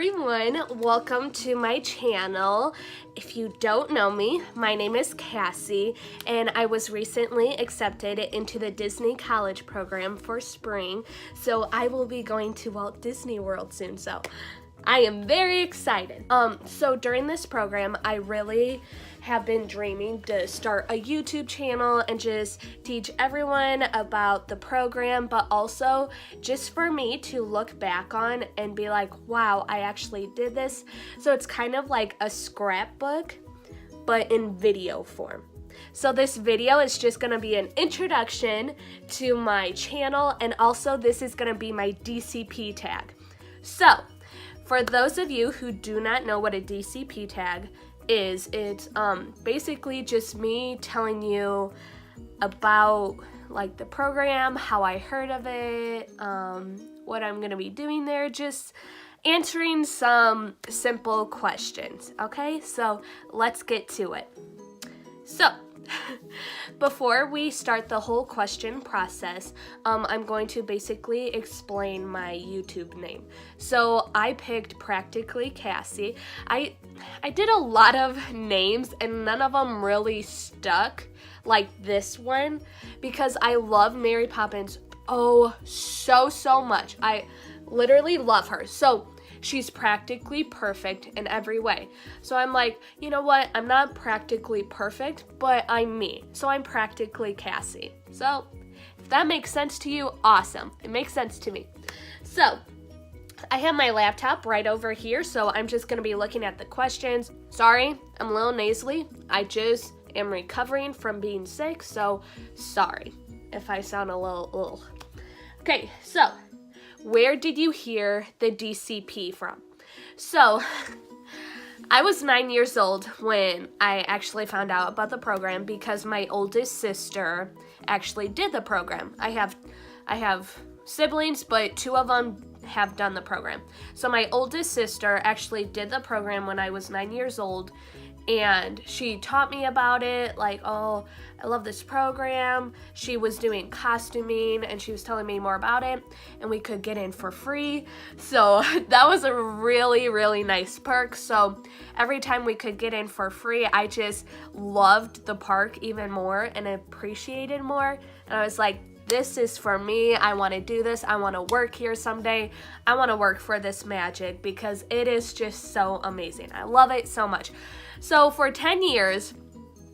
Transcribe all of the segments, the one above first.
everyone, welcome to my channel. If you don't know me, my name is Cassie and I was recently accepted into the Disney College program for spring, so I will be going to Walt Disney World soon, so I am very excited. So during this program, I really have been dreaming to start a YouTube channel and just teach everyone about the program, but also just for me to look back on and be like, wow, I actually did this. So it's kind of like a scrapbook, but in video form. So this video is just gonna be an introduction to my channel, and also this is gonna be my DCP tag. So, for those of you who do not know what a DCP tag is, it's basically just me telling you about like the program, how I heard of it, what I'm gonna be doing there, just answering some simple questions, okay? So let's get to it. So, before we start the whole question process, I'm going to basically explain my YouTube name. So I picked Practically Cassie. I did a lot of names and none of them really stuck like this one because I love Mary Poppins so much. I literally love her. So she's practically perfect in every way. So I'm like, you know what? I'm not practically perfect, but I'm me. So I'm Practically Cassie. So if that makes sense to you, awesome. It makes sense to me. So I have my laptop right over here, so I'm just gonna be looking at the questions. Sorry, I'm a little nasally. I just am recovering from being sick, so sorry if I sound a little. Okay, so where did you hear the DCP from? So, I was 9 years old when I actually found out about the program because my oldest sister actually did the program. I have siblings, but two of them have done the program. So my oldest sister actually did the program when I was 9 years old, and she taught me about it, like, oh, I love this program. She was doing costuming and she was telling me more about it, and we could get in for free. So that was a really nice perk. So every time we could get in for free, I just loved the park even more and appreciated more. And I was like, this is for me. I want to do this. I want to work here someday. I want to work for this magic because it is just so amazing. I love it so much. So for 10 years,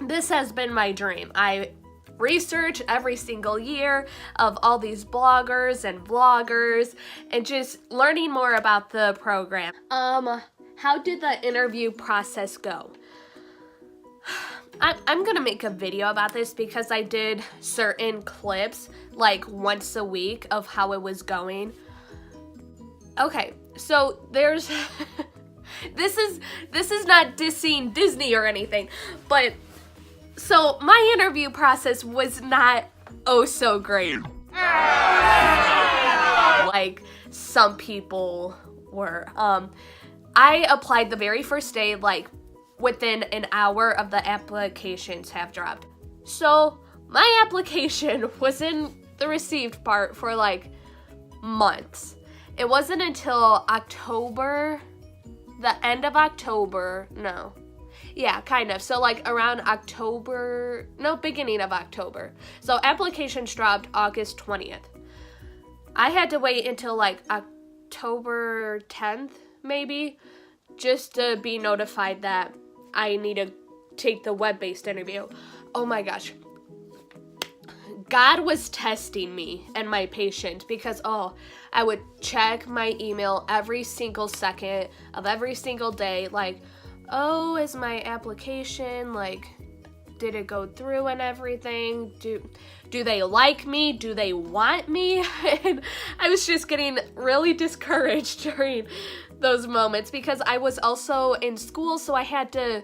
this has been my dream. I research every single year of all these bloggers and vloggers and just learning more about the program. How did the interview process go? I'm gonna make a video about this because I did certain clips like once a week of how it was going. Okay, so there's this is not dissing Disney or anything, but so my interview process was not so great like some people were. I applied the very first day, like within an hour of the applications have dropped. So my application was in the received part for like months. It wasn't until October, the end of October, no. Yeah, kind of. So like around October, no, beginning of October. So applications dropped August 20th. I had to wait until like October 10th, maybe, just to be notified that I need to take the web-based interview. Oh my gosh. God was testing me and my patience because, I would check my email every single second of every single day, like, is my application, like, did it go through and everything? Do they like me? Do they want me? And I was just getting really discouraged during those moments because I was also in school, so I had to,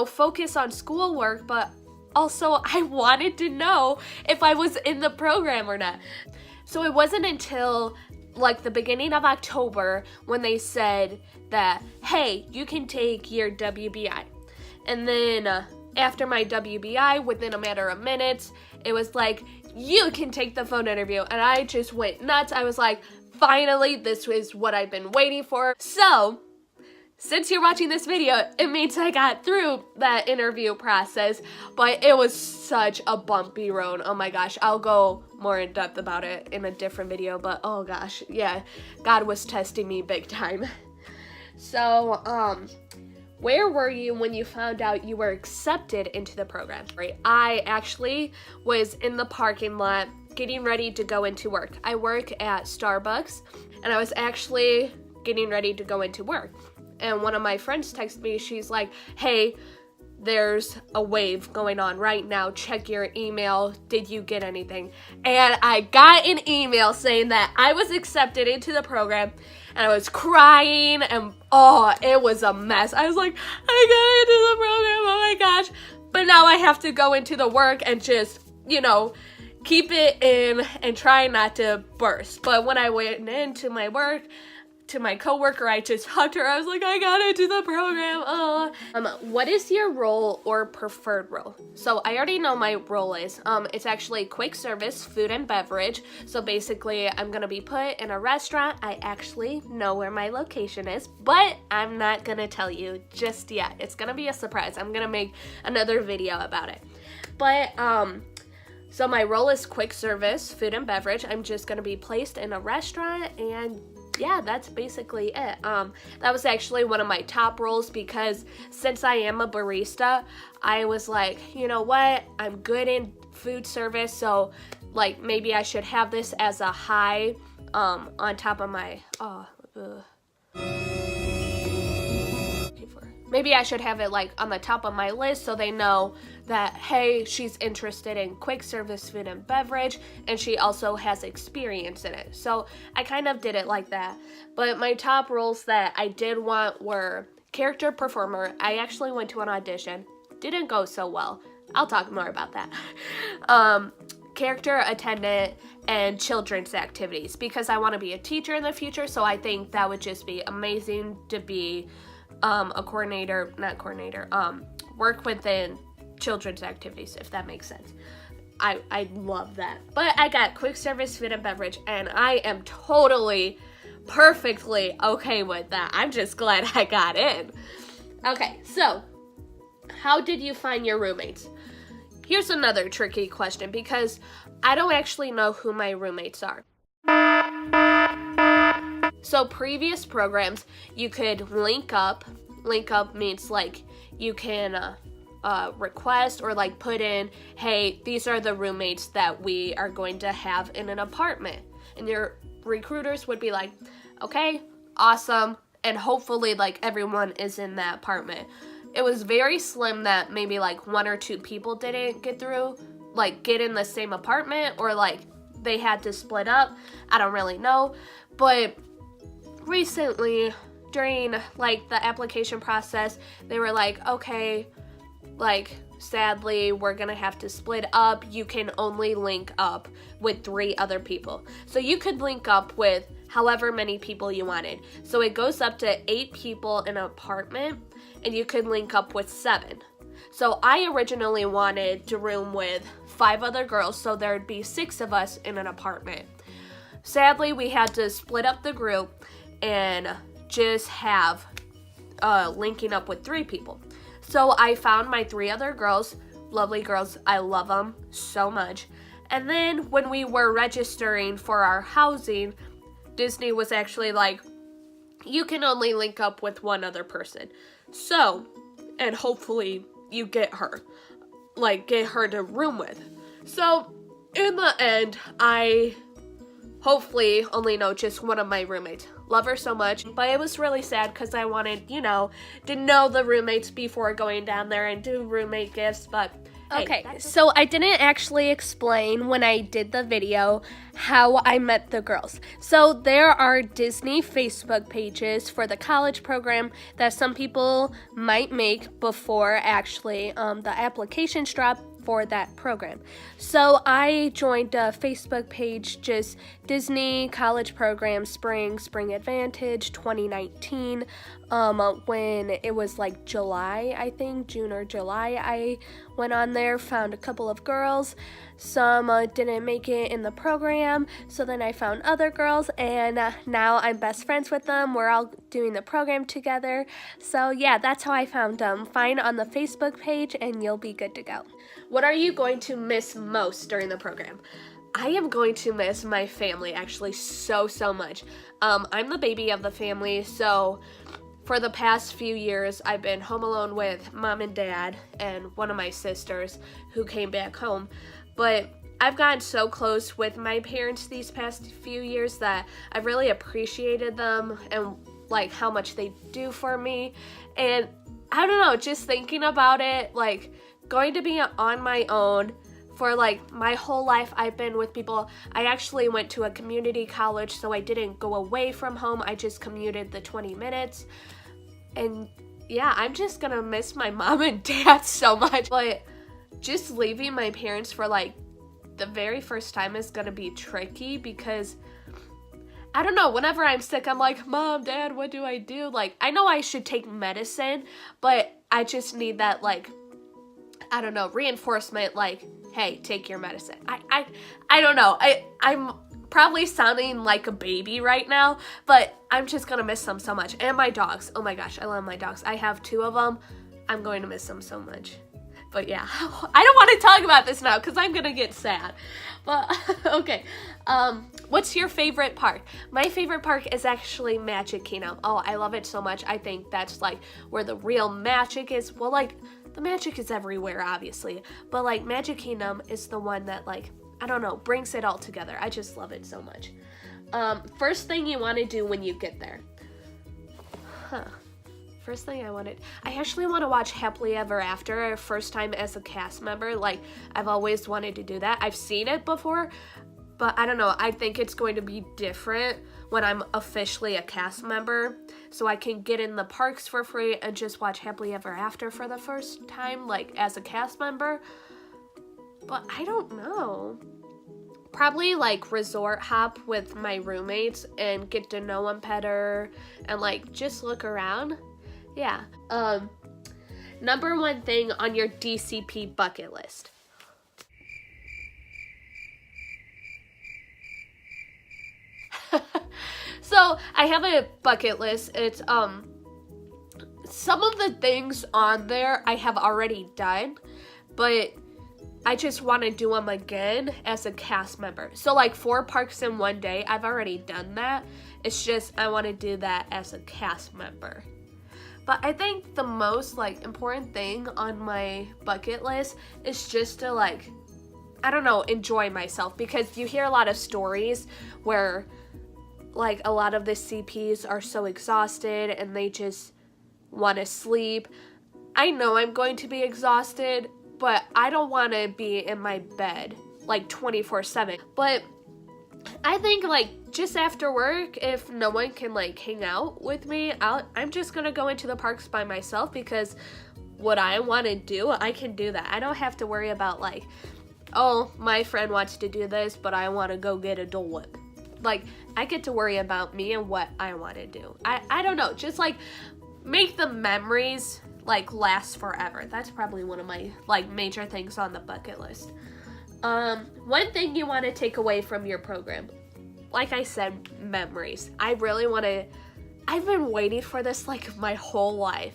focus on schoolwork, but also I wanted to know if I was in the program or not. So it wasn't until like the beginning of October when they said that, hey, you can take your WBI. And then after my WBI, within a matter of minutes, it was like, you can take the phone interview. And I just went nuts. I was like, finally, this is what I've been waiting for. So, since you're watching this video, it means I got through that interview process, but it was such a bumpy road. Oh my gosh, I'll go more in depth about it in a different video, but oh gosh, yeah, God was testing me big time. So, where were you when you found out you were accepted into the program? Right, I actually was in the parking lot getting ready to go into work. I work at Starbucks, and I was actually getting ready to go into work. And one of my friends texted me, she's like, hey, there's a wave going on right now. Check your email. Did you get anything? And I got an email saying that I was accepted into the program, and I was crying, and oh, it was a mess. I was like, I got into the program, oh my gosh. But now I have to go into the work and just, you know, keep it in and try not to burst. But when I went into my work, to my coworker, I just hugged her. I was like, I got into the program. What is your role or preferred role? So I already know my role is. It's actually quick service, food and beverage. So basically, I'm gonna be put in a restaurant. I actually know where my location is, but I'm not gonna tell you just yet. It's gonna be a surprise. I'm gonna make another video about it. But so my role is quick service, food and beverage. I'm just gonna be placed in a restaurant, and yeah, that's basically it. That was actually one of my top roles, because since I am a barista, I was like, you know what? I'm good in food service, so like maybe I should have this as a high on top of my maybe I should have it like on the top of my list, so they know that, hey, she's interested in quick service food and beverage, and she also has experience in it. So I kind of did it like that. But my top roles that I did want were character performer. I actually went to an audition. Didn't go so well. I'll talk more about that. Character attendant and children's activities, because I want to be a teacher in the future, so I think that would just be amazing to be work within children's activities, if that makes sense. I love that. But I got quick service, food and beverage, and I am totally, perfectly okay with that. I'm just glad I got in. Okay, so how did you find your roommates? Here's another tricky question, because I don't actually know who my roommates are. So previous programs, you could link up. Link up means like you can request or like put in, hey, these are the roommates that we are going to have in an apartment. And your recruiters would be like, okay, awesome. And hopefully like everyone is in that apartment. It was very slim that maybe like 1 or 2 people didn't get through, like get in the same apartment, or like they had to split up. I don't really know. But recently, during like the application process, they were like, okay, like sadly we're gonna have to split up. You can only link up with 3 other people. So you could link up with however many people you wanted. So it goes up to 8 people in an apartment, and you could link up with 7. So I originally wanted to room with 5 other girls, so there'd be 6 of us in an apartment. Sadly, we had to split up the group and just have linking up with 3 people. So I found my 3 other girls, lovely girls. I love them so much. And then when we were registering for our housing, Disney was actually like, you can only link up with 1 other person. So, and hopefully you get her to room with. So in the end, I hopefully only know just one of my roommates. Love her so much, but it was really sad because I wanted, to know the roommates before going down there and do roommate gifts, but okay, so I didn't actually explain when I did the video how I met the girls. So there are Disney Facebook pages for the college program that some people might make before actually the applications drop for that program. So I joined a Facebook page, just Disney College Program Spring Advantage 2019. when it was like July, I think, June or July, I went on there, found a couple of girls. Some didn't make it in the program, so then I found other girls, and now I'm best friends with them. We're all doing the program together. So yeah, that's how I found them. Find on the Facebook page and you'll be good to go. What are you going to miss most during the program? I am going to miss my family actually so much. I'm the baby of the family, so for the past few years, I've been home alone with mom and dad and one of my sisters who came back home. But I've gotten so close with my parents these past few years that I've really appreciated them and like how much they do for me. And I don't know, just thinking about it, like going to be on my own for like my whole life. I've been with people. I actually went to a community college, so I didn't go away from home. I just commuted the 20 minutes. And yeah, I'm just gonna miss my mom and dad so much. But just leaving my parents for like the very first time is gonna be tricky because I don't know, whenever I'm sick, I'm like, Mom, Dad, what do I do? Like, I know I should take medicine, but I just need that, like, I don't know, reinforcement, like, hey, take your medicine. I don't know. I'm probably sounding like a baby right now, but I'm just gonna miss them so much. And my dogs. Oh my gosh, I love my dogs. I have 2 of them. I'm going to miss them so much. But yeah, I don't want to talk about this now because I'm gonna get sad. But okay, what's your favorite park? My favorite park is actually Magic Kingdom. Oh, I love it so much. I think that's like where the real magic is. Well, like the magic is everywhere, obviously, but like Magic Kingdom is the one that, like, I don't know, brings it all together. I just love it so much. First thing you want to do when you get there. First thing I actually want to watch Happily Ever After, first time as a cast member. Like, I've always wanted to do that. I've seen it before, but I don't know, I think it's going to be different when I'm officially a cast member, so I can get in the parks for free and just watch Happily Ever After for the first time, like, as a cast member. But I don't know. Probably, like, resort hop with my roommates and get to know them better and, like, just look around. Yeah. Number 1 thing on your DCP bucket list. So I have a bucket list. It's some of the things on there I have already done, but I just want to do them again as a cast member. So like 4 parks in one day, I've already done that. It's just I want to do that as a cast member. But I think the most, like, important thing on my bucket list is just to, like, I don't know, enjoy myself. Because you hear a lot of stories where, like, a lot of the CPs are so exhausted and they just want to sleep. I know I'm going to be exhausted, but I don't want to be in my bed, like, 24/7. But I think, like, just after work, if no one can, like, hang out with me, I'm just gonna go into the parks by myself because what I want to do, I can do that. I don't have to worry about, like, oh, my friend wants to do this, but I want to go get a Dole Whip. Like, I get to worry about me and what I want to do. I don't know, just, like, make the memories, like, last forever. That's probably one of my, like, major things on the bucket list. One thing you want to take away from your program, like I said, memories. I really want to, I've been waiting for this like my whole life,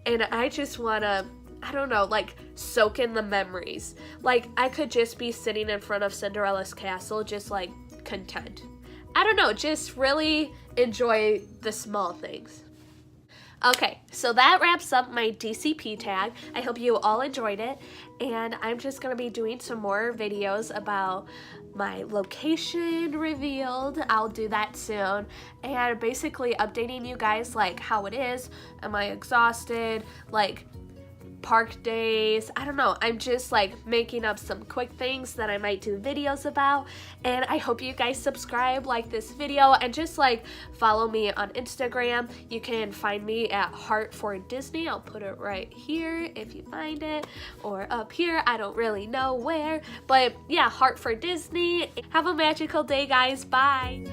and I just want to, I don't know, like soak in the memories. Like I could just be sitting in front of Cinderella's castle, just like content. I don't know, just really enjoy the small things. Okay, so that wraps up my DCP tag. I hope you all enjoyed it, and I'm just going to be doing some more videos about my location revealed. I'll do that soon, and basically updating you guys like how it is. Am I exhausted? Like park days. I don't know. I'm just like making up some quick things that I might do videos about, and I hope you guys subscribe, like this video, and just like follow me on Instagram. You can find me at Heart for Disney. I'll put it right here if you find it, or up here. I don't really know where, but yeah, Heart for Disney. Have a magical day, guys. Bye.